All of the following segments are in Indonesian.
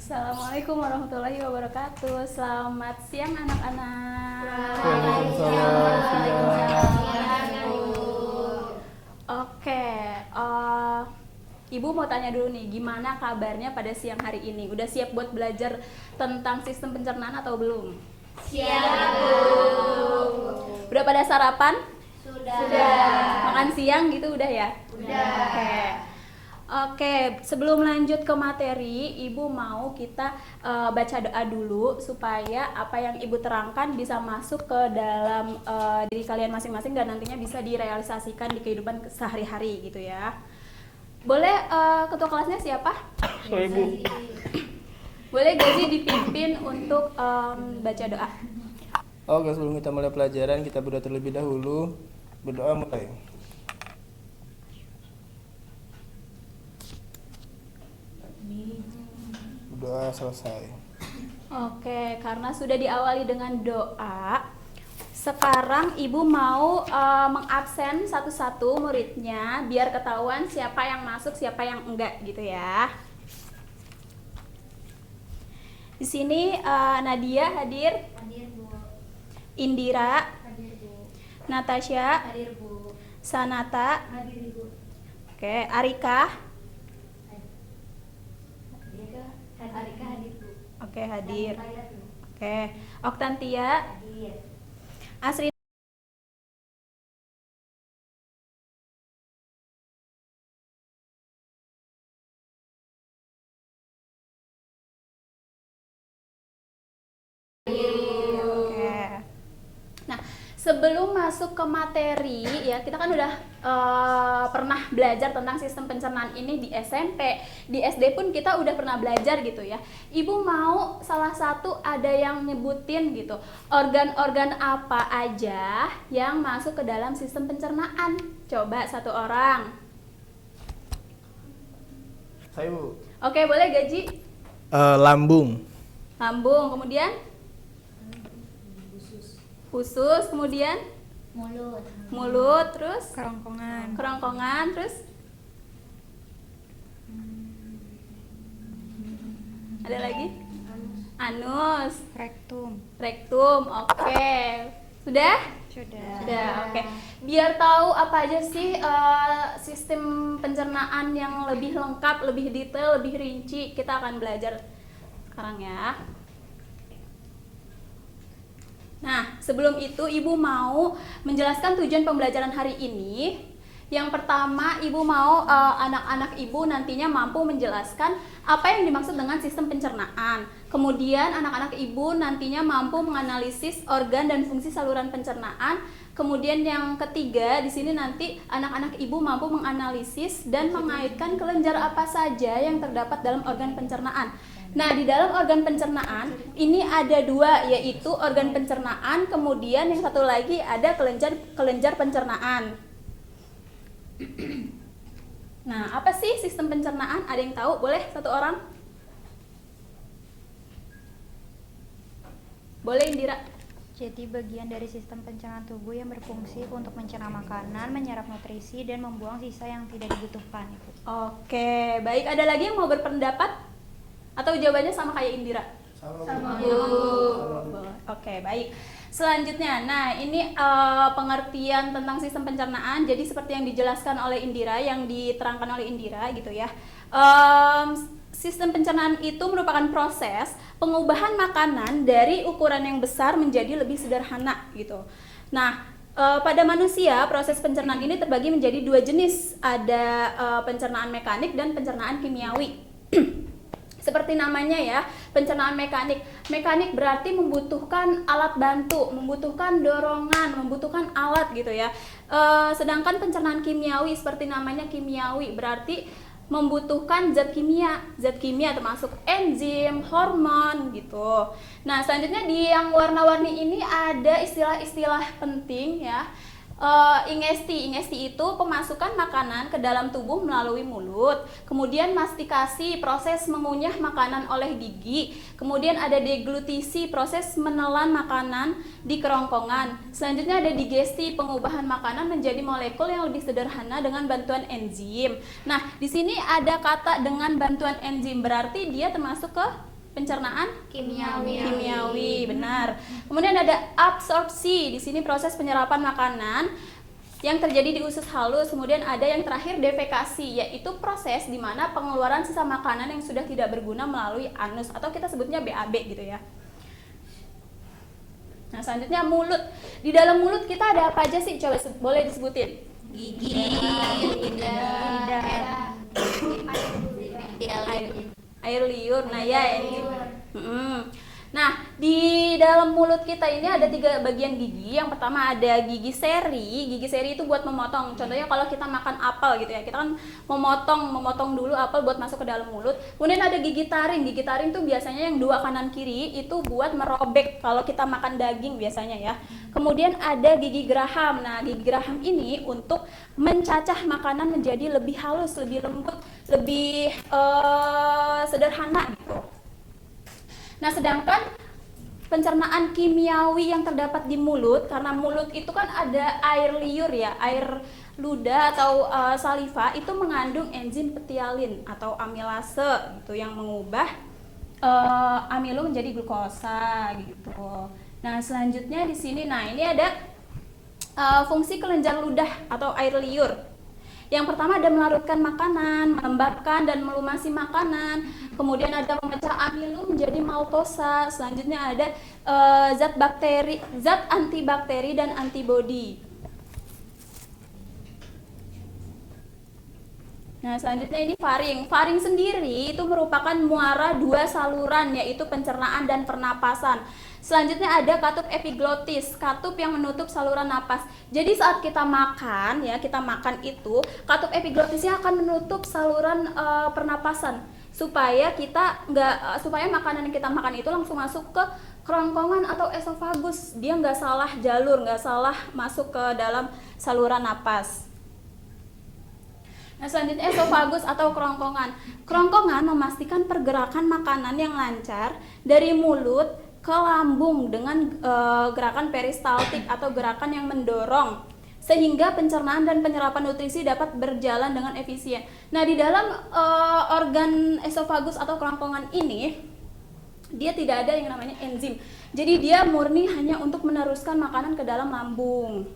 Assalamualaikum warahmatullahi wabarakatuh. Selamat siang anak-anak. Oke, Ibu mau tanya dulu nih, gimana kabarnya pada siang hari ini? Udah siap buat belajar tentang sistem pencernaan atau belum? Siap, Bu. Udah pada sarapan? Sudah. Makan siang gitu udah ya? Udah. Oke, sebelum lanjut ke materi, Ibu mau kita baca doa dulu supaya apa yang Ibu terangkan bisa masuk ke dalam diri kalian masing-masing dan nantinya bisa direalisasikan di kehidupan sehari-hari gitu ya. Boleh ketua kelasnya siapa? Saya Bu. Boleh Gaji dipimpin untuk baca doa. Oke, sebelum kita mulai pelajaran, kita berdoa terlebih dahulu. Berdoa mulai. Berdoa selesai. Oke, karena sudah diawali dengan doa, sekarang Ibu mau mengabsen satu-satu muridnya biar ketahuan siapa yang masuk, siapa yang enggak gitu ya. Di sini Nadia hadir, Hadir, Bu. Indira, Hadir, Bu. Natasha, Hadir, Bu. Sanata, Hadir, Bu. oke, Arika, Arika hadir, Bu. oke hadir, Hadir, Bu. oke, Oktantia, Hadir. Asri. Oke. Nah, sebelum masuk ke materi ya, kita kan udah pernah belajar tentang sistem pencernaan ini di SMP, di SD pun kita udah pernah belajar gitu ya. Ibu mau salah satu ada yang nyebutin gitu, organ-organ apa aja yang masuk ke dalam sistem pencernaan. Coba satu orang. Saya Bu. Oke, boleh Gaji? Lambung. Lambung, kemudian usus, kemudian Mulut. mulut, terus Kerongkongan, kerongkongan, terus ada lagi? Anus, rektum. rektum, oke. Sudah? Sudah. Sudah, oke. Biar tahu apa aja sih sistem pencernaan yang lebih lengkap, lebih detail, lebih rinci, kita akan belajar sekarang ya. Nah, sebelum itu Ibu mau menjelaskan tujuan pembelajaran hari ini. Yang pertama, Ibu mau anak-anak Ibu nantinya mampu menjelaskan apa yang dimaksud dengan sistem pencernaan. Kemudian anak-anak Ibu nantinya mampu menganalisis organ dan fungsi saluran pencernaan. Kemudian yang ketiga, di sini nanti anak-anak Ibu mampu menganalisis dan mengaitkan kelenjar apa saja yang terdapat dalam organ pencernaan. Nah, di dalam organ pencernaan ini ada dua, yaitu organ pencernaan, kemudian yang satu lagi ada kelenjar pencernaan. Nah, apa sih sistem pencernaan? Ada yang tahu? Boleh satu orang? Boleh Indira? Jadi bagian dari sistem pencernaan tubuh yang berfungsi untuk mencerna makanan, menyerap nutrisi, dan membuang sisa yang tidak dibutuhkan. Ibu. Oke, baik. Ada lagi yang mau berpendapat? Atau jawabannya sama kayak Indira? Sama. Oke, baik. Selanjutnya, nah ini pengertian tentang sistem pencernaan. Jadi seperti yang dijelaskan oleh Indira, yang diterangkan oleh Indira gitu ya. Sistem pencernaan itu merupakan proses pengubahan makanan dari ukuran yang besar menjadi lebih sederhana gitu. Nah, pada manusia proses pencernaan ini terbagi menjadi dua jenis. Ada pencernaan mekanik dan pencernaan kimiawi. Seperti namanya ya, pencernaan mekanik. Mekanik berarti membutuhkan alat bantu, membutuhkan dorongan, membutuhkan alat gitu ya. Sedangkan pencernaan kimiawi seperti namanya kimiawi berarti membutuhkan zat kimia termasuk enzim, hormon gitu. Nah, selanjutnya di yang warna-warni ini ada istilah-istilah penting ya. Ingesti itu pemasukan makanan ke dalam tubuh melalui mulut. Kemudian mastikasi, proses mengunyah makanan oleh gigi. Kemudian ada deglutisi, proses menelan makanan di kerongkongan. Selanjutnya ada digesti, pengubahan makanan menjadi molekul yang lebih sederhana dengan bantuan enzim. Nah, di sini ada kata dengan bantuan enzim, berarti dia termasuk ke Pencernaan Kimiawi. benar. Kemudian ada absorpsi. Di sini proses penyerapan makanan yang terjadi di usus halus. Kemudian ada yang terakhir defekasi, yaitu proses di mana pengeluaran sisa makanan yang sudah tidak berguna melalui anus atau kita sebutnya BAB gitu ya. Nah, selanjutnya mulut. Di dalam mulut kita ada apa aja sih? Coba boleh disebutin. Gigi, lidah, Air liur. Nah, ya ini. Nah, di dalam mulut kita ini ada 3 bagian gigi. Yang pertama ada gigi seri. Gigi seri itu buat memotong. Contohnya kalau kita makan apel gitu ya, kita kan memotong dulu apel buat masuk ke dalam mulut. Kemudian ada gigi taring. Gigi taring itu biasanya yang 2 kanan kiri itu buat merobek kalau kita makan daging biasanya ya. Kemudian ada gigi geraham. Nah, gigi geraham ini untuk mencacah makanan menjadi lebih halus, lebih lembut, lebih sederhana gitu. Nah, sedangkan pencernaan kimiawi yang terdapat di mulut, karena mulut itu kan ada air liur ya, air ludah atau saliva, itu mengandung enzim petialin atau amilase gitu yang mengubah amilo menjadi glukosa gitu. Nah, selanjutnya di sini, nah ini ada fungsi kelenjar ludah atau air liur. Yang pertama ada melarutkan makanan, melembabkan dan melumasi makanan. Kemudian ada memecah amilo menjadi maltosa. Selanjutnya ada zat antibakteri dan antibodi. Nah, selanjutnya ini faring. Faring sendiri itu merupakan muara 2 saluran, yaitu pencernaan dan pernapasan. Selanjutnya ada katup epiglotis, katup yang menutup saluran napas. Jadi saat kita makan ya, kita makan itu katup epiglotisnya akan menutup saluran pernapasan supaya supaya makanan yang kita makan itu langsung masuk ke kerongkongan atau esofagus. Dia nggak salah jalur, nggak salah masuk ke dalam saluran napas. Nah, selanjutnya esofagus atau kerongkongan. Kerongkongan memastikan pergerakan makanan yang lancar dari mulut ke lambung dengan gerakan peristaltik atau gerakan yang mendorong sehingga pencernaan dan penyerapan nutrisi dapat berjalan dengan efisien. Nah, di dalam organ esofagus atau kerongkongan ini dia tidak ada yang namanya enzim. Jadi dia murni hanya untuk meneruskan makanan ke dalam lambung.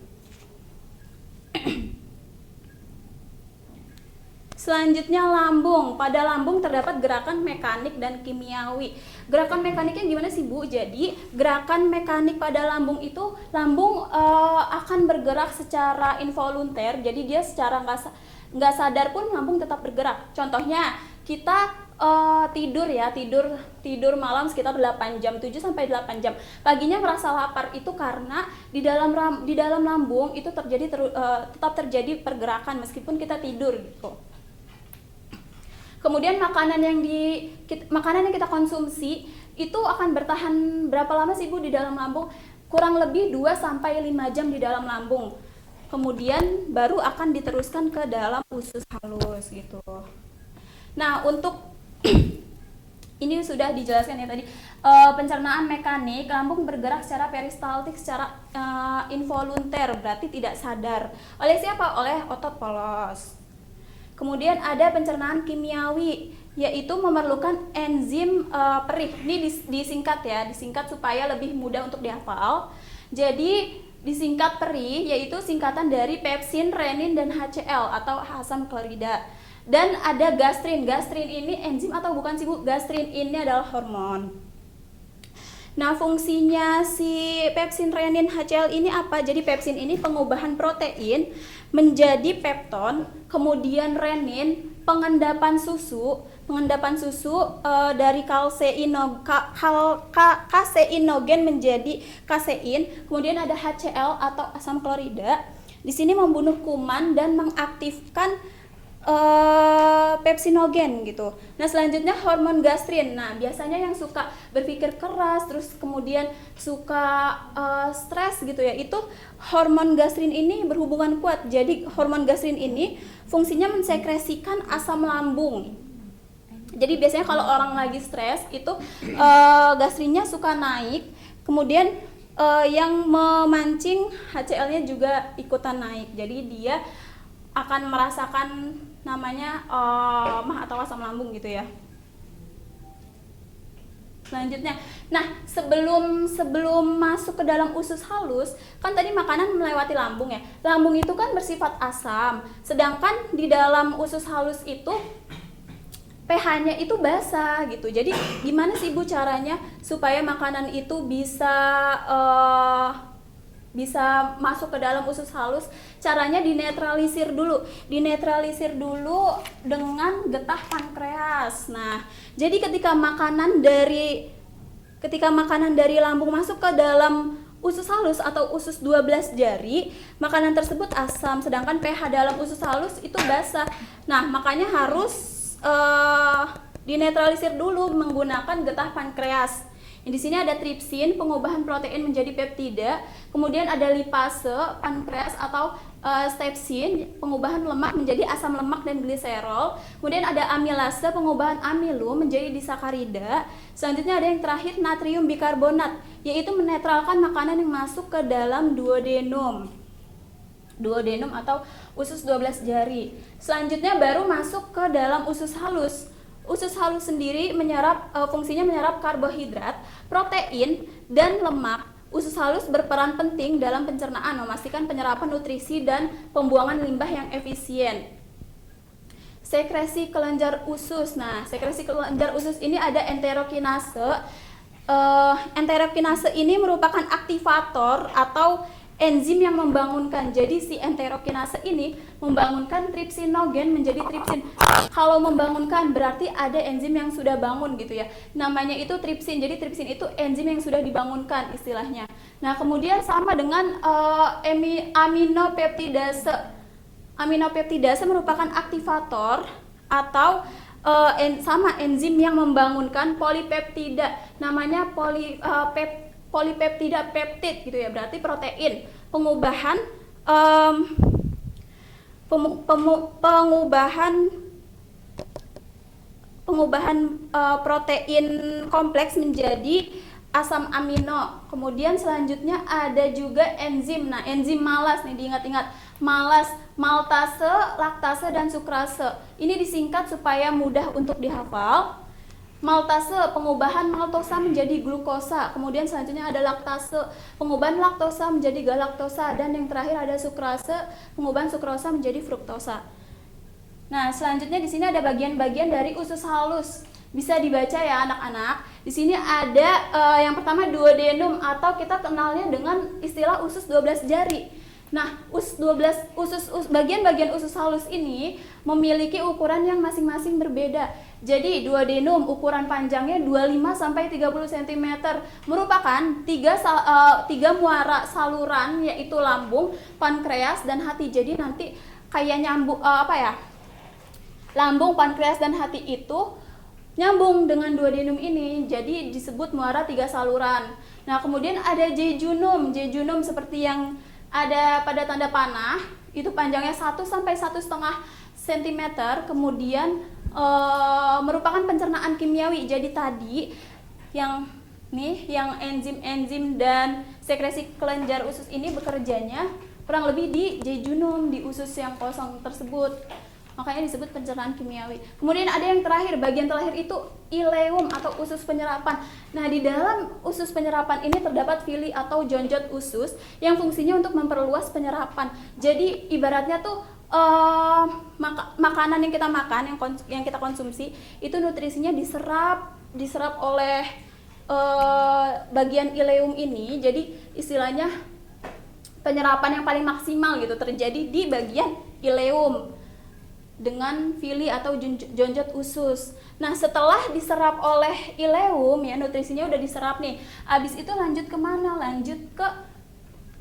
Selanjutnya lambung. Pada lambung terdapat gerakan mekanik dan kimiawi. Gerakan mekaniknya gimana sih Bu? Jadi gerakan mekanik pada lambung itu lambung akan bergerak secara involunter. Jadi dia secara nggak sadar pun lambung tetap bergerak. Contohnya kita tidur malam sekitar 8 jam, 7 sampai 8 jam. Paginya merasa lapar itu karena di dalam lambung itu tetap terjadi pergerakan meskipun kita tidur gitu. Kemudian makanan yang kita konsumsi itu akan bertahan berapa lama sih Bu di dalam lambung? Kurang lebih 2 sampai 5 jam di dalam lambung. Kemudian baru akan diteruskan ke dalam usus halus gitu. Nah, untuk ini sudah dijelaskan ya tadi. Pencernaan mekanik, lambung bergerak secara peristaltik, secara involunter, berarti tidak sadar. Oleh siapa? Oleh otot polos. Kemudian ada pencernaan kimiawi, yaitu memerlukan enzim perih. Ini disingkat supaya lebih mudah untuk dihafal. Jadi disingkat perih, yaitu singkatan dari pepsin, renin, dan HCl atau asam klorida. Dan ada gastrin. Gastrin ini enzim atau bukan sih Bu? Gastrin ini adalah hormon. Nah, fungsinya si pepsin, renin, HCl ini apa? Jadi pepsin ini pengubahan protein menjadi pepton, kemudian renin pengendapan susu dari kaseinogen menjadi kasein, kemudian ada HCl atau asam klorida. Di sini membunuh kuman dan mengaktifkan pepsinogen gitu. Nah, selanjutnya hormon gastrin. Nah, biasanya yang suka berpikir keras terus kemudian suka stres gitu ya, itu hormon gastrin ini berhubungan kuat. Jadi hormon gastrin ini fungsinya mensekresikan asam lambung. Jadi biasanya kalau orang lagi stres itu gastrinnya suka naik, kemudian yang memancing HCl-nya juga ikutan naik. Jadi dia akan merasakan namanya mah atau asam lambung gitu ya. Selanjutnya, nah sebelum masuk ke dalam usus halus, kan tadi makanan melewati lambung ya. Lambung itu kan bersifat asam, sedangkan di dalam usus halus itu pH-nya itu basah gitu. Jadi gimana sih Bu caranya supaya makanan itu bisa masuk ke dalam usus halus? Caranya dinetralisir dulu dengan getah pankreas. Nah, jadi ketika makanan dari lambung masuk ke dalam usus halus atau usus 12 jari, makanan tersebut asam, sedangkan pH dalam usus halus itu basah. Nah, makanya harus dinetralisir dulu menggunakan getah pankreas. Di sini ada tripsin, pengubahan protein menjadi peptida, kemudian ada lipase, pankreas atau stepsin, pengubahan lemak menjadi asam lemak dan gliserol, kemudian ada amilase, pengubahan amilum menjadi disakarida. Selanjutnya ada yang terakhir natrium bikarbonat, yaitu menetralkan makanan yang masuk ke dalam duodenum atau usus 12 jari. Selanjutnya baru masuk ke dalam usus halus. Usus halus sendiri fungsinya menyerap karbohidrat, protein, dan lemak. Usus halus berperan penting dalam pencernaan, memastikan penyerapan nutrisi dan pembuangan limbah yang efisien. Sekresi kelenjar usus. Nah, sekresi kelenjar usus ini ada enterokinase. Enterokinase ini merupakan aktivator atau enzim yang membangunkan. Jadi si enterokinase ini membangunkan tripsinogen menjadi tripsin. Kalau membangunkan berarti ada enzim yang sudah bangun gitu ya. Namanya itu tripsin. Jadi tripsin itu enzim yang sudah dibangunkan istilahnya. Nah, kemudian sama dengan aminopeptidase. Aminopeptidase merupakan aktivator atau sama enzim yang membangunkan polipeptida. Namanya polipeptida peptid gitu ya, berarti protein. Pengubahan protein kompleks menjadi asam amino. Kemudian selanjutnya ada juga enzim. Nah, enzim malas nih, diingat-ingat. Malas, maltase, laktase, dan sukrase. Ini disingkat supaya mudah untuk dihafal. Maltase, pengubahan maltosa menjadi glukosa. Kemudian selanjutnya ada laktase, pengubahan laktosa menjadi galaktosa. Dan yang terakhir ada sukrase, pengubahan sukrosa menjadi fruktosa. Nah, selanjutnya di sini ada bagian-bagian dari usus halus. Bisa dibaca ya anak-anak. Di sini ada yang pertama duodenum atau kita kenalnya dengan istilah usus 12 jari. Nah, bagian-bagian usus halus ini memiliki ukuran yang masing-masing berbeda. Jadi duodenum ukuran panjangnya 25 sampai 30 cm, merupakan tiga muara saluran, yaitu lambung, pankreas, dan hati. Jadi nanti kayak nyambung lambung, pankreas, dan hati itu nyambung dengan duodenum ini, jadi disebut muara 3 saluran. Nah, kemudian ada jejunum. Jejunum seperti yang ada pada tanda panah, itu panjangnya 1 sampai 1,5 cm, kemudian merupakan pencernaan kimiawi. Jadi tadi yang enzim-enzim dan sekresi kelenjar usus ini bekerjanya kurang lebih di jejunum, di usus yang kosong tersebut. Makanya disebut pencernaan kimiawi. Kemudian ada yang terakhir, bagian terakhir itu ileum atau usus penyerapan. Nah, di dalam usus penyerapan ini terdapat villi atau jonjot usus yang fungsinya untuk memperluas penyerapan. Jadi ibaratnya tuh makanan yang kita makan, yang kita konsumsi itu nutrisinya diserap oleh bagian ileum ini. Jadi istilahnya penyerapan yang paling maksimal gitu terjadi di bagian ileum dengan villi atau jonjot usus. Nah, setelah diserap oleh ileum ya, nutrisinya udah diserap nih. Abis itu lanjut kemana? Lanjut ke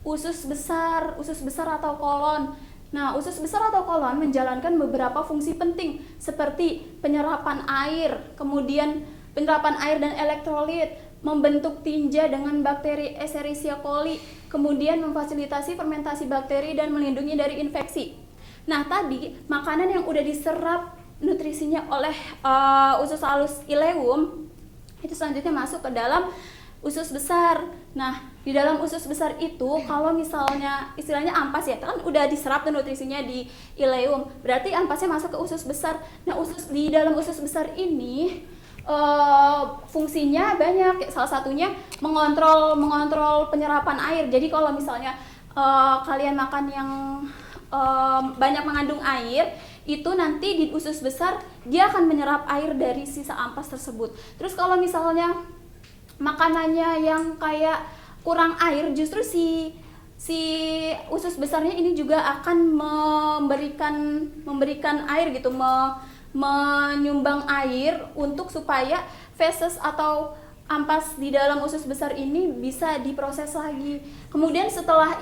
usus besar atau kolon. Nah, usus besar atau kolon menjalankan beberapa fungsi penting seperti penyerapan air, kemudian penyerapan air dan elektrolit, membentuk tinja dengan bakteri Escherichia coli, kemudian memfasilitasi fermentasi bakteri dan melindungi dari infeksi. Nah, tadi makanan yang udah diserap nutrisinya oleh usus halus ileum itu selanjutnya masuk ke dalam usus besar. Nah, di dalam usus besar itu kalau misalnya istilahnya ampas ya, kan udah diserap tuh nutrisinya di ileum, berarti ampasnya masuk ke usus besar. Nah, di dalam usus besar ini fungsinya banyak. Salah satunya mengontrol penyerapan air. Jadi kalau misalnya kalian makan yang banyak mengandung air, itu nanti di usus besar dia akan menyerap air dari sisa ampas tersebut. Terus kalau misalnya makanannya yang kayak kurang air, justru si usus besarnya ini juga akan memberikan air gitu, menyumbang air untuk supaya feses atau ampas di dalam usus besar ini bisa diproses lagi. Kemudian setelah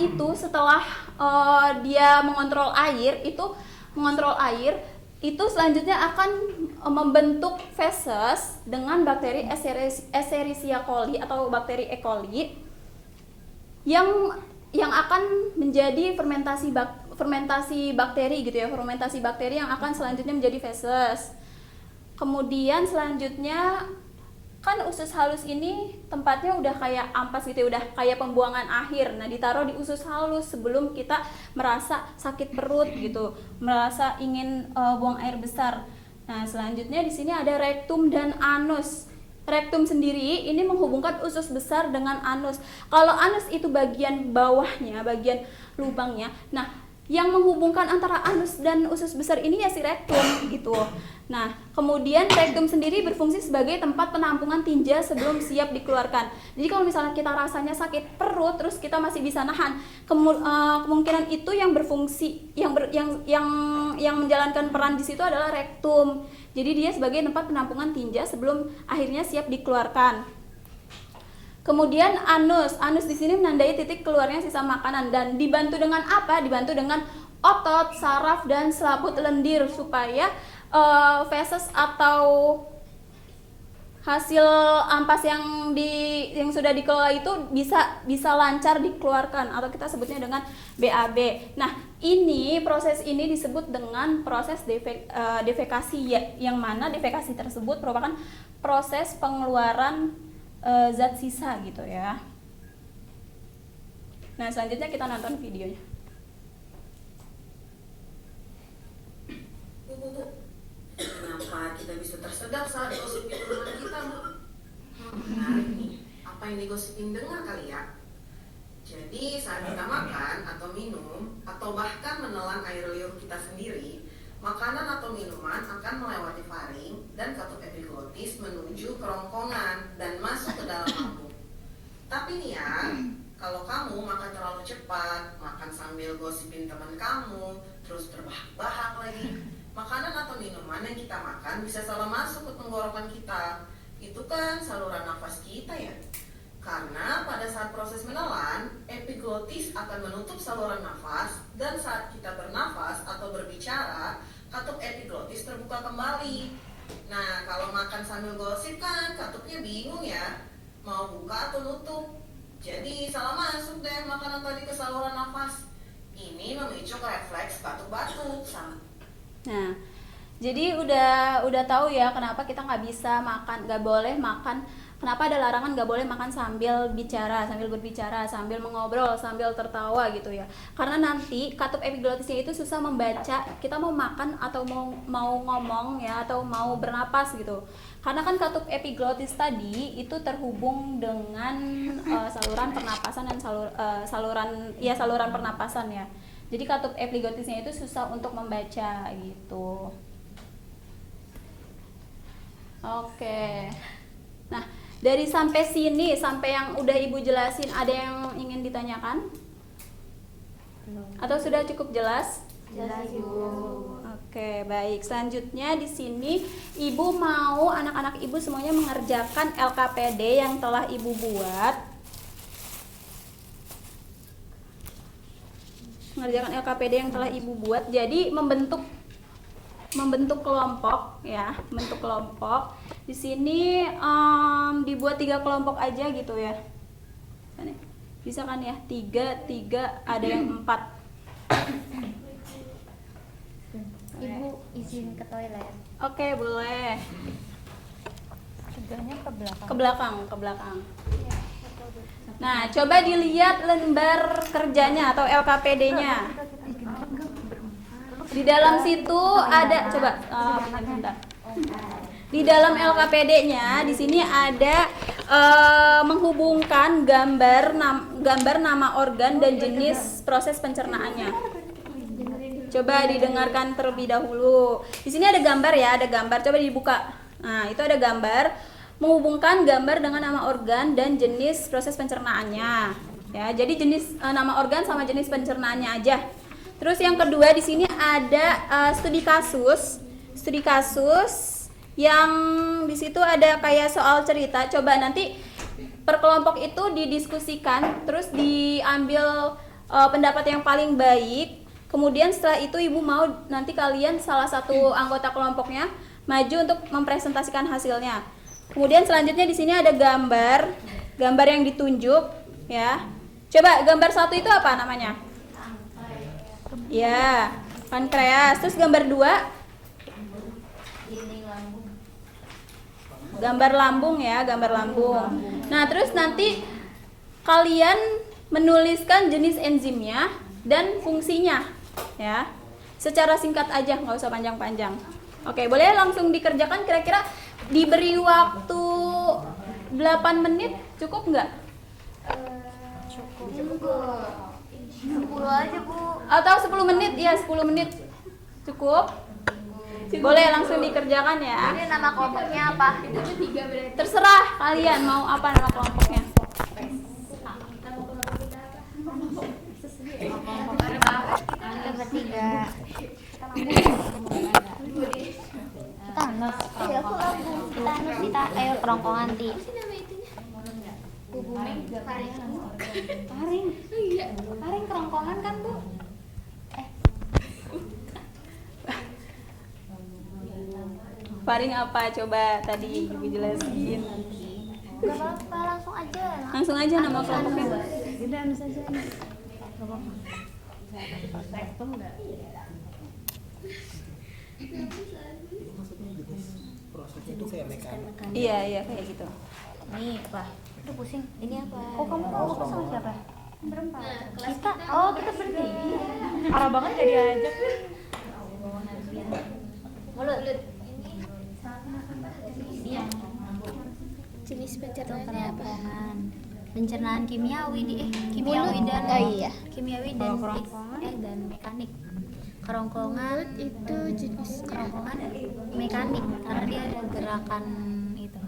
dia mengontrol air itu selanjutnya akan membentuk feses dengan bakteri Escherichia coli atau bakteri E. coli yang akan menjadi fermentasi bakteri gitu ya, fermentasi bakteri yang akan selanjutnya menjadi feses. Kemudian selanjutnya kan usus halus ini tempatnya udah kayak ampas gitu, udah kayak pembuangan akhir. Nah, ditaruh di usus halus sebelum kita merasa sakit perut gitu, merasa ingin buang air besar. Nah, selanjutnya di sini ada rektum dan anus. Rektum sendiri ini menghubungkan usus besar dengan anus. Kalau anus itu bagian bawahnya, bagian lubangnya. Nah, yang menghubungkan antara anus dan usus besar ini ya si rektum gitu. Nah, kemudian rektum sendiri berfungsi sebagai tempat penampungan tinja sebelum siap dikeluarkan. Jadi kalau misalnya kita rasanya sakit perut terus kita masih bisa nahan, kemungkinan itu yang berfungsi yang menjalankan peran di situ adalah rektum. Jadi dia sebagai tempat penampungan tinja sebelum akhirnya siap dikeluarkan. Kemudian anus di sini menandai titik keluarnya sisa makanan dan dibantu dengan apa? Dibantu dengan otot, saraf dan selaput lendir supaya feses atau hasil ampas yang sudah dikelola itu bisa lancar dikeluarkan atau kita sebutnya dengan BAB. Nah, proses ini disebut dengan proses defekasi yang mana defekasi tersebut merupakan proses pengeluaran zat sisa gitu ya. Nah, selanjutnya kita nonton videonya. Bu, kenapa kita bisa tersedak saat gosipin rumah kita, Bu? Menarik nih, apa yang digosipin dengar kali ya? Jadi saat kita makan atau minum atau bahkan menelan air liur kita sendiri, makanan atau minuman akan melewati faring dan katup epiglotis menuju kerongkongan dan masuk ke dalam lambung. Tapi nih ya, kalau kamu makan terlalu cepat, makan sambil gosipin teman kamu, terus terbahak-bahak lagi, makanan atau minuman yang kita makan bisa salah masuk ke tenggorokan kita. Itu kan saluran nafas kita ya. Karena pada saat proses menelan, epiglotis akan menutup saluran nafas dan saat kita bernafas atau berbicara, katup epiglotis terbuka kembali. Nah, kalau makan sambil gosip kan katupnya bingung ya, mau buka atau nutup. Jadi salah masuk deh makanan tadi ke saluran nafas. Ini memicu refleks batuk-batuk. Nah, jadi udah tahu ya kenapa kita nggak boleh makan. Kenapa ada larangan nggak boleh makan sambil berbicara, sambil mengobrol, sambil tertawa gitu ya? Karena nanti katup epiglotisnya itu susah membaca kita mau makan atau mau ngomong ya, atau mau bernapas gitu. Karena kan katup epiglotis tadi itu terhubung dengan saluran pernapasan dan saluran pernapasan ya. Jadi katup epiglotisnya itu susah untuk membaca gitu. Oke. Nah, dari sampai sini, sampai yang udah Ibu jelasin, ada yang ingin ditanyakan? Atau sudah cukup jelas? Jelas, Ibu. Oke, baik. Selanjutnya di sini Ibu mau anak-anak Ibu semuanya mengerjakan LKPD yang telah Ibu buat. Mengerjakan LKPD yang telah Ibu buat. Jadi membentuk kelompok ya, bentuk kelompok. Di sini dibuat 3 kelompok aja gitu ya. Bisa kan ya? 3, ada yang 4. Ibu izin ke toilet. Oke, boleh. Teganya ke belakang. Ke belakang. Nah, coba dilihat lembar kerjanya atau LKPD-nya. Di dalam situ ada, coba bentar. Di dalam LKPD-nya di sini ada menghubungkan gambar nama organ dan jenis proses pencernaannya. Coba didengarkan terlebih dahulu. Di sini ada gambar ya, ada gambar. Coba dibuka. Nah, itu ada gambar menghubungkan gambar dengan nama organ dan jenis proses pencernaannya. Ya, jadi jenis nama organ sama jenis pencernaannya aja. Terus yang kedua di sini ada studi kasus. Studi kasus yang di situ ada kayak soal cerita. Coba nanti per kelompok itu didiskusikan, terus diambil pendapat yang paling baik. Kemudian setelah itu ibu mau nanti kalian salah satu anggota kelompoknya maju untuk mempresentasikan hasilnya. Kemudian selanjutnya di sini ada gambar yang ditunjuk, ya. Coba gambar 1 itu apa namanya? Ya, pankreas. Terus gambar 2? Gambar lambung ya, gambar lambung. Nah, terus nanti kalian menuliskan jenis enzimnya dan fungsinya, ya. Secara singkat aja, nggak usah panjang-panjang. Oke, boleh langsung dikerjakan. Kira-kira diberi waktu 8 menit cukup nggak? Cukup. 10 aja, Bu. Atau 10 menit? Ya, 10 menit cukup. Boleh langsung dikerjakan ya. Ini nama kelompoknya apa? Terserah kalian mau apa nama kelompoknya. Kita bertiga. Kita anus. Kita anus, kita ayo kerongkongan ti. Paring kerongkongan kan, Bu? Paring apa coba tadi ibu jelasin. Gak apa-apa, langsung aja. Langsung aja nama kelompoknya. Udah anus aja. Prosesnya itu kayak mekanik. Iya kayak gitu. Ini apa? Itu pusing. Ini apa? Oh, kamu mau fokus sama siapa? Berempat. Kita. Oh, kita bertiga. Arah banget gak diajak. Mulut. Jenis pencernaannya apa? Pencernaan kimiawi kimiawi dan kimiawi dan kerongkongan? dan mekanik. Kerongkongan Itu jenis kerongkongan mekanik karena dia ada gerakan itu.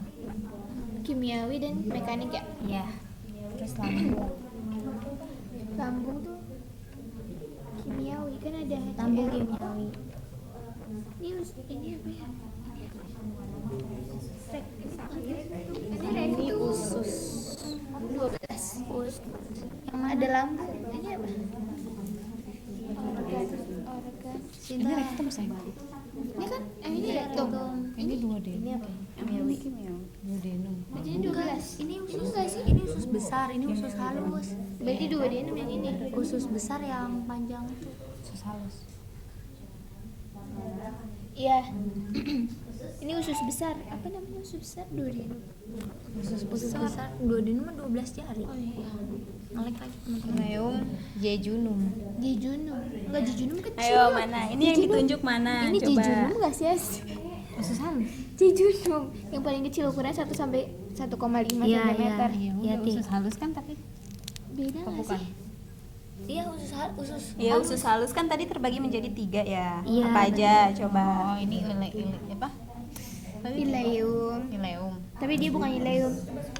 kimiawi dan mekanik ya. Iya. Terus lambung. Lambung tuh kimiawi kan ada Lambung HCl. kimiawi. Ini apa ya? Ini usus. 12. Yang mana? Ada lambung. Ini apa? Organ. Ini rektum sayang. Ini kan ini rektum. Ini duodenum. Ini apa? Kimiawi. Kimiawi. Duodenum. Ini 12. Ini usus enggak sih? Ini usus besar, ini usus halus. Berarti duodenum yang ini. Usus besar yang panjang itu. Usus halus. Iya. Ini usus besar. Apa namanya usus besar? Duodenum. Usus besar, duodenum mah 12 jari. Oh iya. Ngelek lagi teman-teman. Ileum, jejunum. Jejunum. Enggak jejunum kecil. Ayo mana? Ini yang ditunjuk mana? Ini Coba. jejunum enggak sih? Usus halus. Jejunum yang paling kecil ukurannya 1 sampai 1,5 Iya, cm. iya. Iya, Iya, udah Ti. usus halus kan tapi Beda apa nggak bukan? sih? Iya, usus Ya usus halus kan tadi terbagi menjadi 3 ya. Iya, Apa aja coba. Oh, ini apa? Ileum. Ileum, Tapi dia bukan ileum.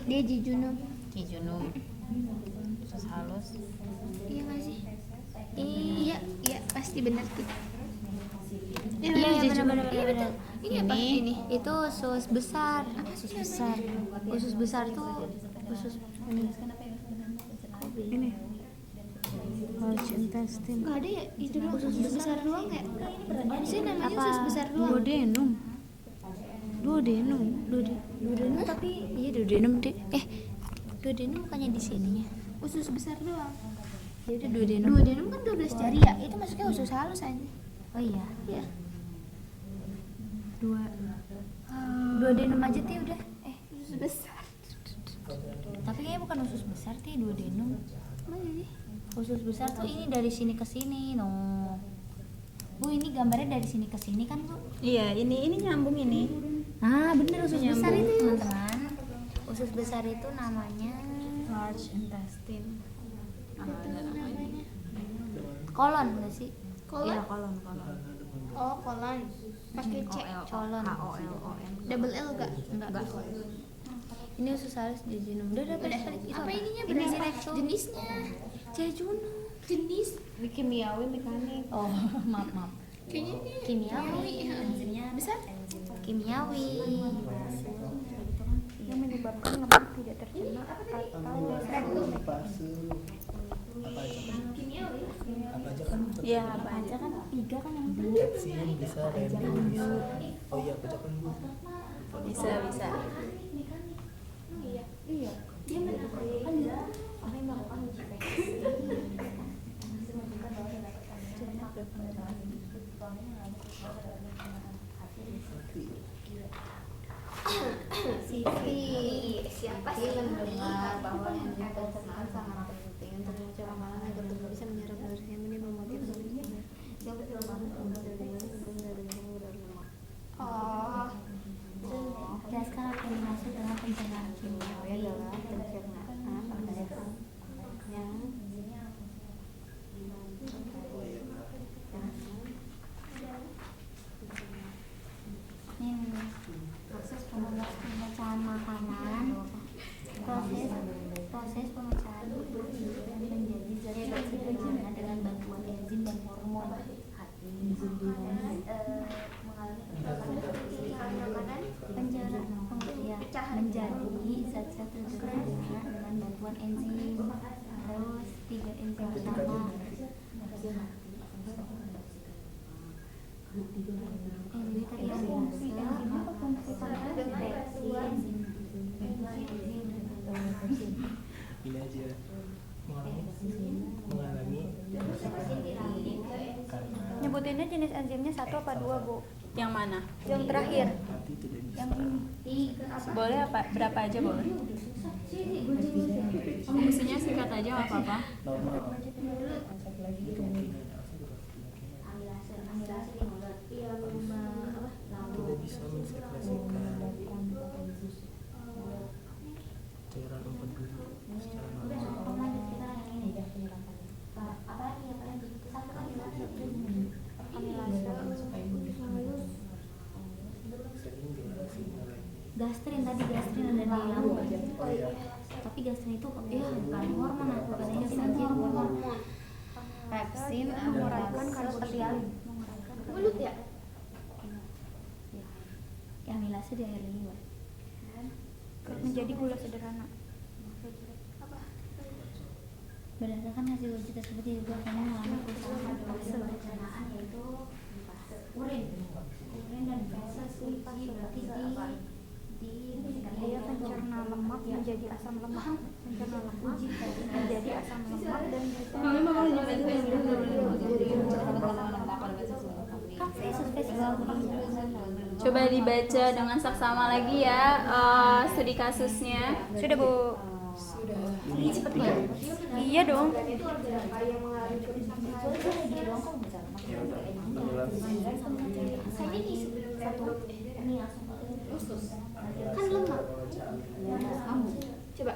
Dia jejunum. jejunum. Usus halus. Iya nggak sih? Iya, iya pasti benar kita. Iya, benar-benar. Ini apa? Ini. Itu usus besar. Usus besar. Usus besar tuh usus Ini. Large intestine. Nggak ada ya? Itu doang usus besar doang ya? Saya namanya apa? usus besar doang. Duodenum. Duodenum. Duodenum tapi iya duodenum deh. Duodenum bukannya di sininya. Usus besar doang. Ya udah duodenum. Duodenum kan 12 jari ya? Itu masuknya usus halus aja. Oh iya. Iya. Duodenum aja Ti udah. Usus besar. Tapi kayaknya bukan usus besar Ti, duodenum. Mana sih? Usus besar tuh ini dari sini ke sini, no. Bu, ini gambarnya dari sini ke sini kan, Bu? Iya, ini nyambung ini. Ah, bener, usus Nyambung. besar itu, teman-teman. Usus besar itu namanya Large intestine. Ada namanya. kolon nggak sih? Kolon? Iya, kolon. Oh, kolon. Pakai C. Colon. Kolon. Double L enggak? Enggak. Ini usus halus jejunum. Udah Udah. itu Apa ininya Ini berapa? rektum. Jenisnya? Jejunum. Jenis? Ini kimiawi mekanik. Oh, maaf. Kayaknya ini Kimiawi. ya. Enzimnya Besar? kimiawi. Yang menyebabkan lemak tidak tercerna atau rektum. Apa aja kan? Iya, apa aja kan 3 kan yang Pepsin bisa, Remi bisa. Oh iya, apa aja kan Bu? Bisa. Iya. Dia melakukan apa yang melakukan uji siapa sih yang mendengar bahwa yang pencernaan sangat penting untuk mengatur amalan agar tubuh bisa menyerap nutrisi yang memotivasi yang betul banget untuk oh jelaskan apa yang dimaksud dengan pencernaan kimiawi adalah pencernaan yang ini proses pemecaan makanan, proses pemecahan menjadi zat sederhana dengan bantuan enzim dan hormon. Menjadi zat-zat sederhana dengan bantuan enzim. Terus 3 enzim utama. Ini tadi yang fungsi enzim apa fungsi Ini aja mengalami karena Nyebutinnya jenis enzimnya 1 apa 2, Bu? Yang mana? Yang terakhir. hati tidak bisa. Yang ini. Boleh apa? Berapa aja boleh? Fungsinya singkat aja nggak apa-apa. Normal. Tidak bisa mensekresikan cairan empedu secara normal. Gastrin ada di lambung. Tapi gastrin itu ya bukan hormon, aku katanya gastrin hormon. Pepsin Mengurangkan kalori. mulut ya. Ya, amilase di air liur. Menjadi gula sederhana. Berdasarkan hasil uji tersebut juga kami mengalami kerusakan fase pencernaan yaitu urin dan feses Dia pencerna lemak menjadi asam lemak. Pencerna lemak menjadi asam lemak dan bisa kan feses Coba dibaca dengan saksama lagi ya studi kasusnya. Sudah, Bu. ini cepet banget. Iya dong. Kan lemak. Coba.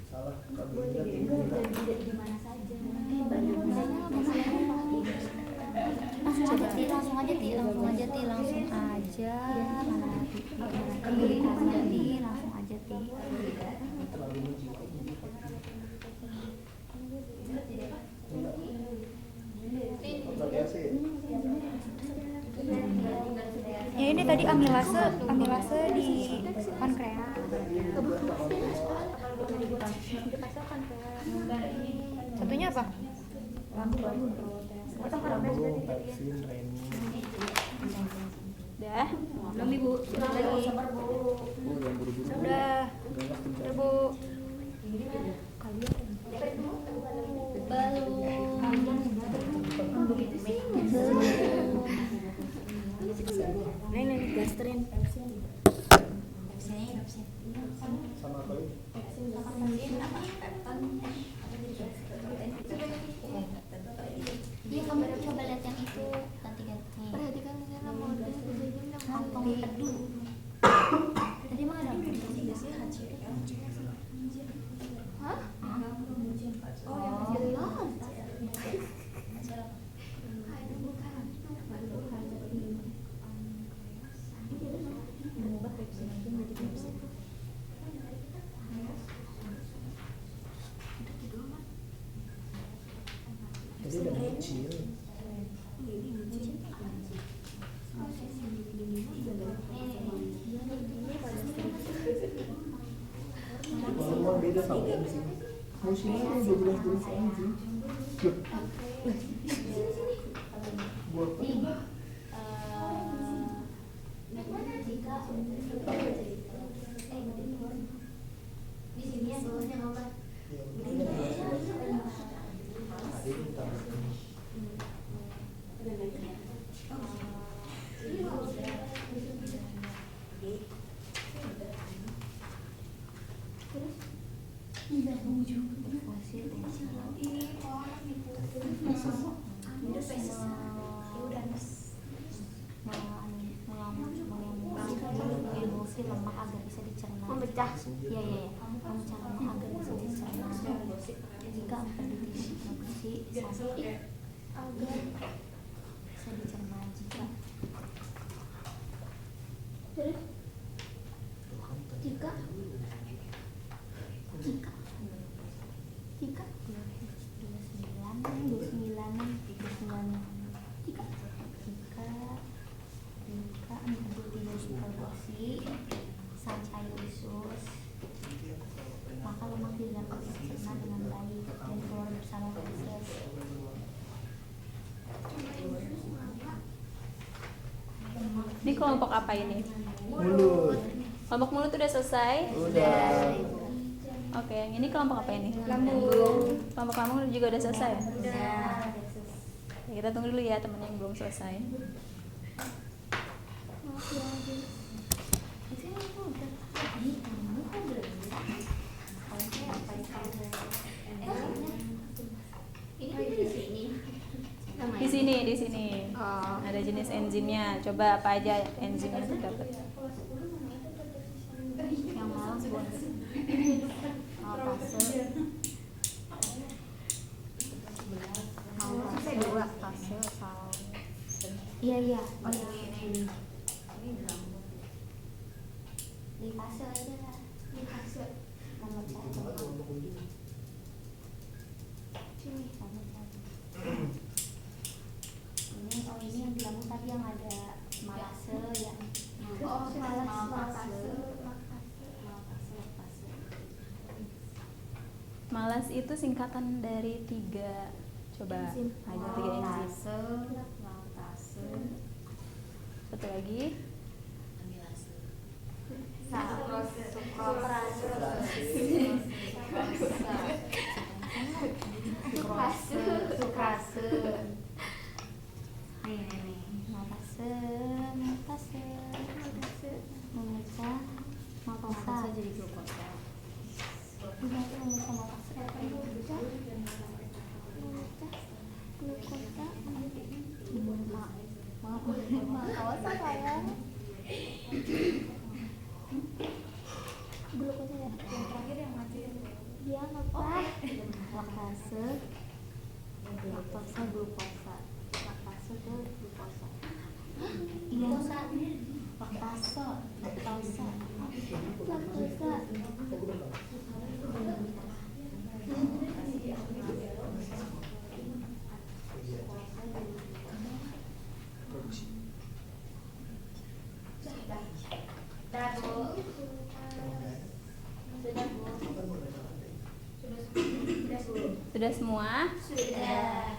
Salah kalau Di mana saja. langsung aja ti langsung aja ti terlalu menjiwai. Ya ini tadi amilase di pankreas. Satunya apa? Lambung, Pepsin, Remi. Udah. Belum, Ibu. Sudah lagi. Bu, yang buru-buru. Sudah. Galak Sudah, pencari. Bu. ini gastrin Sama apa lagi? Jadi udah kecil. Kalau beda sama yang di sini. Musimnya udah jelas-jelas anjing. Buat di sini ya bawahnya apa? Emulsi lemak agar bisa dicerna. Memecah. Iya iya iya. Memecah lemak agar bisa dicerna. Jika memproduksi sakit agar bisa dicerna jika jika jika jika 29 jika diproduksi sancai usus maka lemak tidak dapat dicerna dengan baik dan keluar bersama feses. Ini kelompok apa ini? mulut. Kelompok mulut udah selesai? Udah. Oke, yang ini kelompok apa ini? Lambung. Kelompok lambung juga udah selesai? Udah. Ya, kita tunggu dulu ya teman yang belum selesai. Di sini. Oh. Ada jenis enzimnya. Coba apa aja enzim yang terdapat? Yang malam buat fase iya iya oh ini di fase aja lah di fase memecah sini ini yang bilang tadi yang ada malase ya Malas itu singkatan dari 3. Coba aja 3 enzim. Satu lagi. Maltose jadi glukosa. Laktose glukosa. Laktase ke glukosa. Iya, laktase. Sudah semua? Sudah.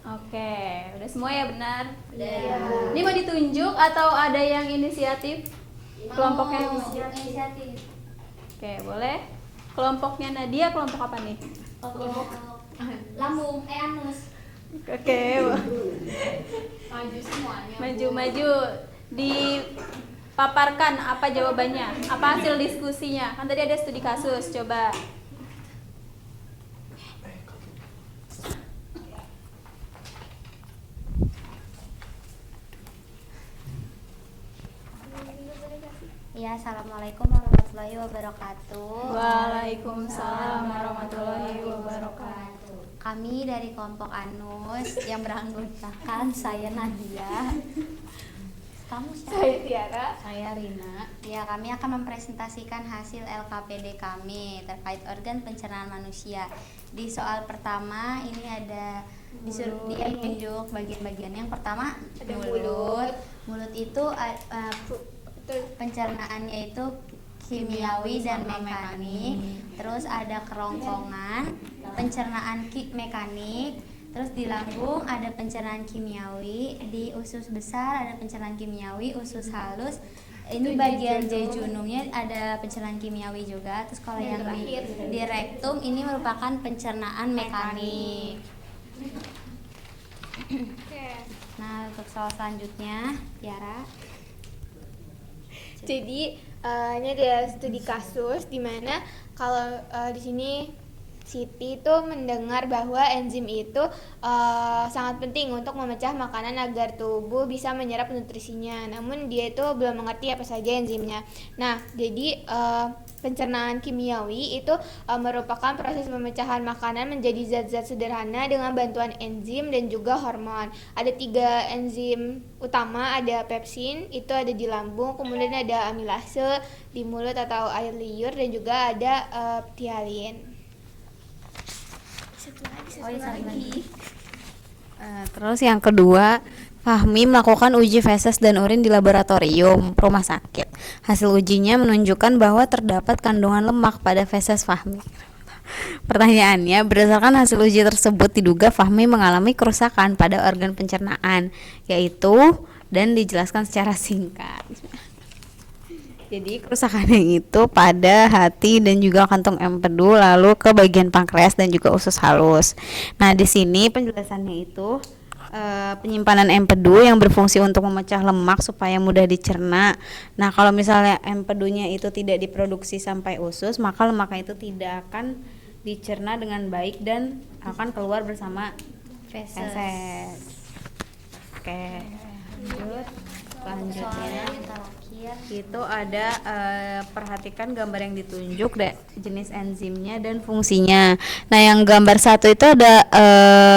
Oke, udah semua ya benar? Udah. Ini mau ditunjuk atau ada yang inisiatif? Kelompoknya Inisiatif. Oke, boleh. Kelompoknya Nadia kelompok apa nih? Kelompok lambung, anus. Oke. Maju semuanya. Maju. Dipaparkan apa jawabannya? Apa hasil diskusinya? Kan tadi ada studi kasus, coba. Ya, assalamualaikum warahmatullahi wabarakatuh. Waalaikumsalam warahmatullahi wabarakatuh. Kami dari kelompok Anus yang beranggotakan saya Nadia. Kamu siapa? Saya Tiara. Saya Rina. Ya, kami akan mempresentasikan hasil LKPD kami terkait organ pencernaan manusia. Di soal pertama ini ada disuruh dia tunjuk bagian-bagian. Yang pertama Ada mulut. Mulut itu pencernaannya itu kimiawi dan mekanik. Terus ada kerongkongan, pencernaan mekanik. Terus di lambung ada pencernaan kimiawi, di usus besar ada pencernaan kimiawi, usus halus. Ini bagian jejunumnya ada pencernaan kimiawi juga. Terus kalau yang di rektum ini merupakan pencernaan mekanik. Nah, untuk soal selanjutnya, Tiara. Jadi ini ada studi kasus di mana kalau di sini Siti itu mendengar bahwa enzim itu sangat penting untuk memecah makanan agar tubuh bisa menyerap nutrisinya. Namun dia itu belum mengerti apa saja enzimnya. Nah, jadi pencernaan kimiawi itu merupakan proses pemecahan makanan menjadi zat-zat sederhana dengan bantuan enzim dan juga hormon. Ada 3 enzim utama, ada pepsin, itu ada di lambung, kemudian ada amilase di mulut atau air liur, dan juga ada ptyalin. Terus yang kedua, Fahmi melakukan uji feses dan urin di laboratorium rumah sakit. Hasil ujinya menunjukkan bahwa terdapat kandungan lemak pada feses Fahmi. Pertanyaannya, berdasarkan hasil uji tersebut diduga Fahmi mengalami kerusakan pada organ pencernaan, yaitu, dan dijelaskan secara singkat. Jadi kerusakannya itu pada hati dan juga kantong empedu, lalu ke bagian pankreas dan juga usus halus. Nah, di sini penjelasannya itu penyimpanan empedu yang berfungsi untuk memecah lemak supaya mudah dicerna. Nah, kalau misalnya empedunya itu tidak diproduksi sampai usus, maka lemaknya itu tidak akan dicerna dengan baik dan akan keluar bersama feses. Oke, lanjut. Selanjutnya itu ada perhatikan gambar yang ditunjuk deh, jenis enzimnya dan fungsinya. Nah, yang gambar 1 itu ada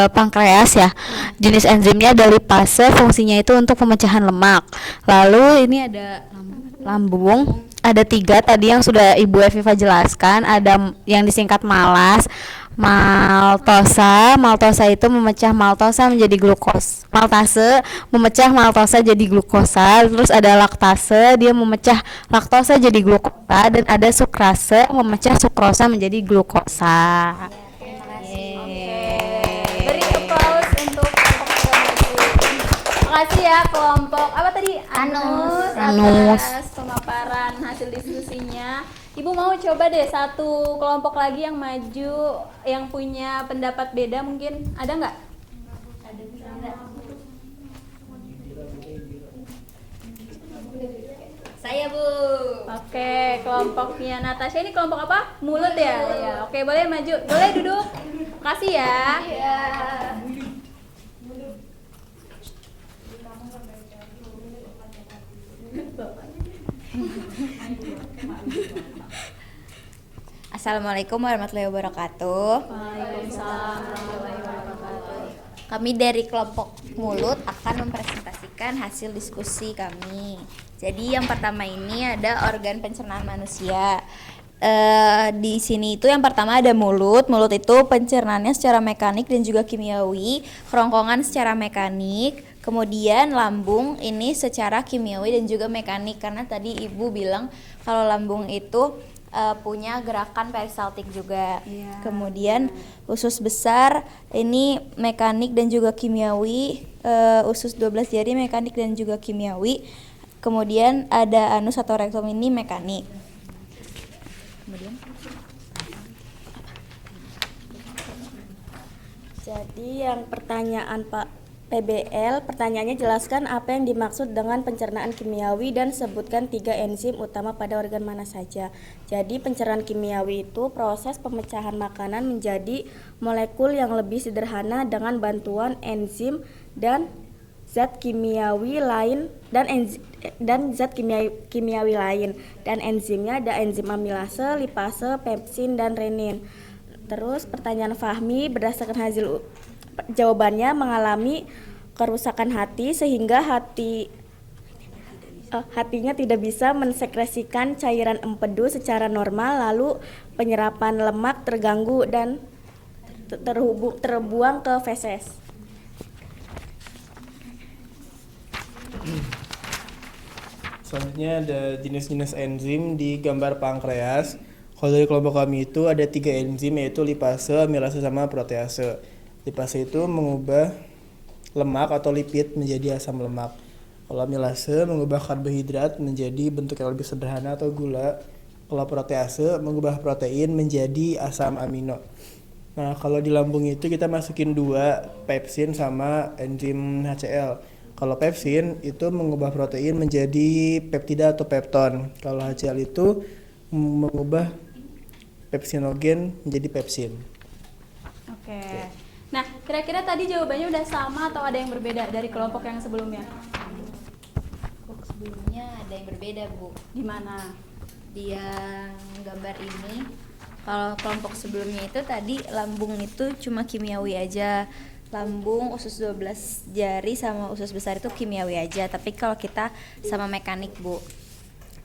pankreas ya. Jenis enzimnya ada lipase, fungsinya itu untuk pemecahan lemak. Lalu ini ada lambung, ada 3 tadi yang sudah Ibu Eviva jelaskan, ada yang disingkat malas, maltosa. Maltosa itu memecah maltosa menjadi glukos. Maltase memecah maltosa jadi glukosa. Terus ada laktase, dia memecah laktosa jadi glukosa, dan ada sukrase memecah sukrosa menjadi glukosa. Beri applause untuk kelompok makasih ya kelompok apa tadi? Anus. Atas pemaparan hasil diskusinya. Ibu mau coba deh satu kelompok lagi yang maju, yang punya pendapat beda mungkin, ada nggak? Saya, Bu. Oke, kelompoknya Natasha ini kelompok apa? Mulut ya? Ya, oke, boleh maju. Boleh duduk. Makasih ya. Iya. Assalamualaikum warahmatullahi wabarakatuh. Waalaikumsalam warahmatullahi wabarakatuh. Kami dari kelompok mulut akan mempresentasikan hasil diskusi kami. Jadi yang pertama ini ada organ pencernaan manusia. Di sini itu yang pertama ada mulut. Mulut itu pencernaannya secara mekanik dan juga kimiawi. Kerongkongan secara mekanik. Kemudian lambung ini secara kimiawi dan juga mekanik, karena tadi Ibu bilang kalau lambung itu punya gerakan peristaltik juga. Kemudian usus besar ini mekanik dan juga kimiawi, usus 12 jari mekanik dan juga kimiawi. Kemudian ada anus atau rektum ini mekanik. Kemudian jadi yang pertanyaan Pak PBL, pertanyaannya jelaskan apa yang dimaksud dengan pencernaan kimiawi dan sebutkan 3 enzim utama pada organ mana saja. Jadi pencernaan kimiawi itu proses pemecahan makanan menjadi molekul yang lebih sederhana dengan bantuan enzim dan zat kimiawi lain dan zat kimiawi lain. Dan enzimnya ada enzim amilase, lipase, pepsin dan renin. Terus pertanyaan Fahmi, berdasarkan hasil jawabannya mengalami kerusakan hati sehingga hatinya tidak bisa mensekresikan cairan empedu secara normal, lalu penyerapan lemak terganggu dan terbuang ke feses. Selanjutnya ada jenis-jenis enzim di gambar pankreas. Kalau dari kelompok kami itu ada 3 enzim, yaitu lipase, amilase, sama protease. Lipase itu mengubah lemak atau lipid menjadi asam lemak. Kalau amilase mengubah karbohidrat menjadi bentuk yang lebih sederhana atau gula. Kalau protease mengubah protein menjadi asam amino. Nah, kalau di lambung itu kita masukin 2, pepsin sama enzim HCl. Kalau pepsin itu mengubah protein menjadi peptida atau pepton. Kalau HCl itu mengubah pepsinogen menjadi pepsin. Oke. Nah, kira-kira tadi jawabannya udah sama atau ada yang berbeda dari kelompok yang sebelumnya? Sebelumnya ada yang berbeda, Bu. Gimana? Di yang gambar ini, kalau kelompok sebelumnya itu tadi lambung itu cuma kimiawi aja. Lambung, usus 12 jari sama usus besar itu kimiawi aja. Tapi kalau kita sama mekanik, Bu.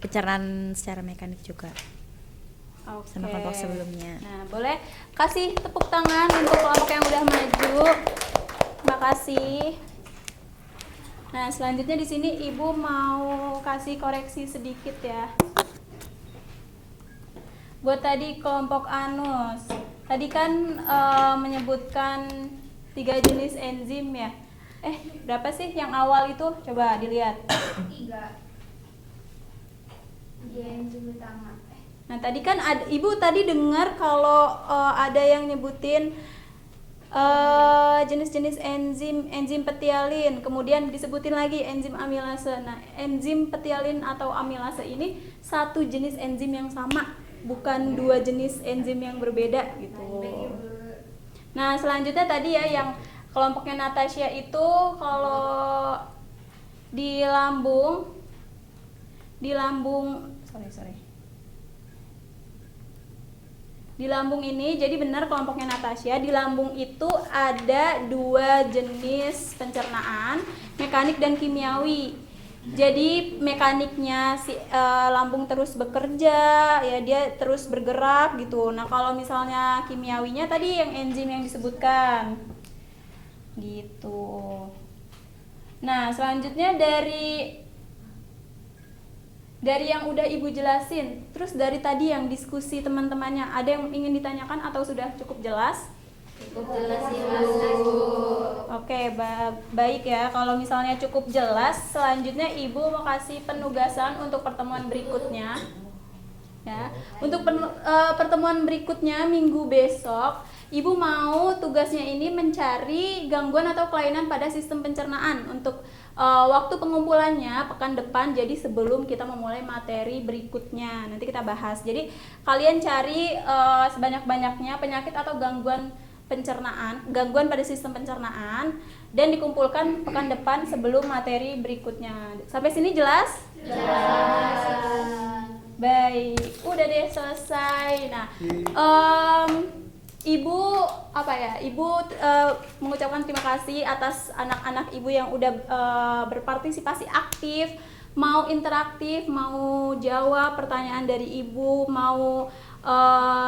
Pencernaan secara mekanik juga. Oke. Sama kelompok sebelumnya. Nah, boleh kasih tepuk tangan untuk kelompok yang udah maju. Terima kasih. Nah, selanjutnya di sini Ibu mau kasih koreksi sedikit ya. Buat tadi kelompok anus. Tadi kan menyebutkan 3 jenis enzim ya. Berapa sih yang awal itu? Coba dilihat. 3 enzim utama. Nah, tadi kan Ibu tadi dengar kalau ada yang nyebutin jenis-jenis enzim petialin, kemudian disebutin lagi enzim amilase. Nah, enzim petialin atau amilase ini satu jenis enzim yang sama, bukan 2 jenis enzim yang berbeda gitu. Nah, selanjutnya tadi ya yang kelompoknya Natasha itu kalau di lambung Di lambung ini, jadi benar kelompoknya Natasha, di lambung itu ada 2 jenis pencernaan, mekanik dan kimiawi. Jadi mekaniknya lambung terus bekerja, ya dia terus bergerak gitu. Nah, kalau misalnya kimiawinya tadi yang enzim yang disebutkan. Gitu. Nah, selanjutnya dari yang udah Ibu jelasin, terus dari tadi yang diskusi teman-temannya, ada yang ingin ditanyakan atau sudah cukup jelas? Cukup jelas, Ibu. Oke, baik ya. Kalau misalnya cukup jelas, selanjutnya Ibu mau kasih penugasan untuk pertemuan berikutnya. Ya, untuk pertemuan berikutnya minggu besok, Ibu mau tugasnya ini mencari gangguan atau kelainan pada sistem pencernaan. Untuk waktu pengumpulannya pekan depan, jadi sebelum kita memulai materi berikutnya nanti kita bahas. Jadi kalian cari sebanyak-banyaknya penyakit atau gangguan pada sistem pencernaan dan dikumpulkan pekan depan sebelum materi berikutnya. Sampai sini jelas? Jelas. Baik, udah deh selesai. Nah, Ibu mengucapkan terima kasih atas anak-anak Ibu yang udah berpartisipasi aktif, mau interaktif, mau jawab pertanyaan dari Ibu, mau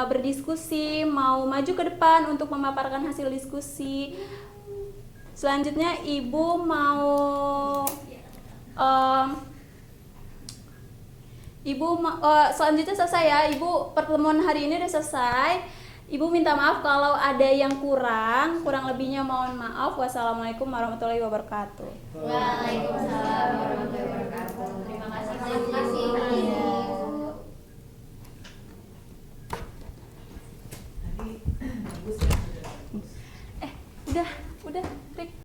berdiskusi, mau maju ke depan untuk memaparkan hasil diskusi. Selanjutnya Ibu mau selanjutnya selesai ya, Ibu, pertemuan hari ini udah selesai. Ibu minta maaf kalau ada yang kurang lebihnya mohon maaf. Wassalamualaikum warahmatullahi wabarakatuh. Waalaikumsalam warahmatullahi wabarakatuh.